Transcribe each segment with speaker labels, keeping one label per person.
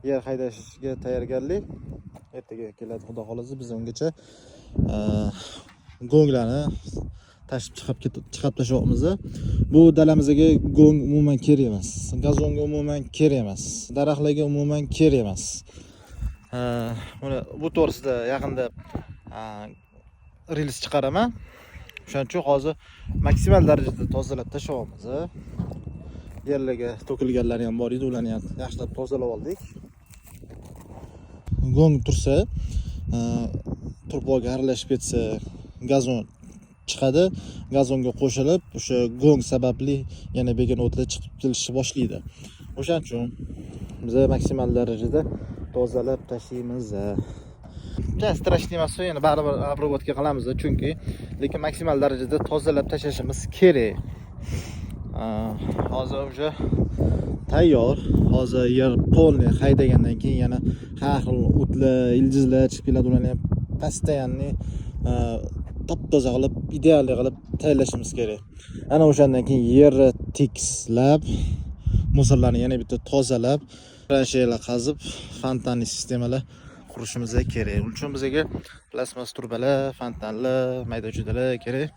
Speaker 1: yer haydashga tayyorgarlik. Ertaga keladi xudo xolasa, biz ungacha go'nglarni tashib chiqib tashlayapmiz. Bu dalamizga go'ng umuman kerak emas. Gazonga umuman kerak emas. Daraxtlarga umuman kerak emas. Buni bu to'g'risida yaqinda rels chiqaraman. Shuning uchun hozir maksimal darajada tozalab tashlayapmiz. Yerlarga to'kilganlari ham bor edi, ularni ham yaxshilab tozalab oldik. Go'ng tursa, turpoqga aralashib ketsa, gazon chiqadi. Gazonga qo'shilib, o'sha go'ng sababli yana begona o'tlar chiqib kelishni boshlaydi. O'shaning uchun biz maksimal darajada tozalab tashlaymiz. Strashni emas, yana baribir обработка qilamiz, chunki lekin maksimal darajada tozalab tashlashimiz kerak. Hozir o'sha tayyor. Hozir yer polni haydagandan keyin yana har xil o'tlar, ildizlar chiqib keladi, ularni ham постоянный top-toza qilib, ideal qilib tayyorlashimiz kerak. Ana o'shandan keyin yerni tekislab, musorlarni yana bitta tozalab, transheyalar qazib, fontanli sistemalar qurishimiz kerak. Uning uchun bizga plastmas turbalar, fontanlar, mayda-chuydalar kerak.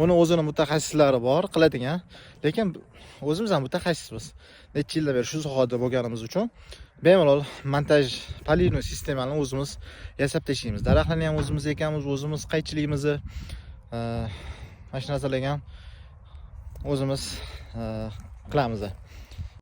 Speaker 1: Uni o'zini mutaxassislari bor, qiladigan. Lekin o'zimiz ham mutaxassismiz. Necha yildan beri shu sohada bo'lganimiz uchun bemalol montaj poливной sistemani o'zimiz yasab tashlaymiz. Daraxtlarni ham o'zimiz ekamiz, o'zimiz qaychiligimizni mana shu narsalarga ham o'zimiz qilamiz.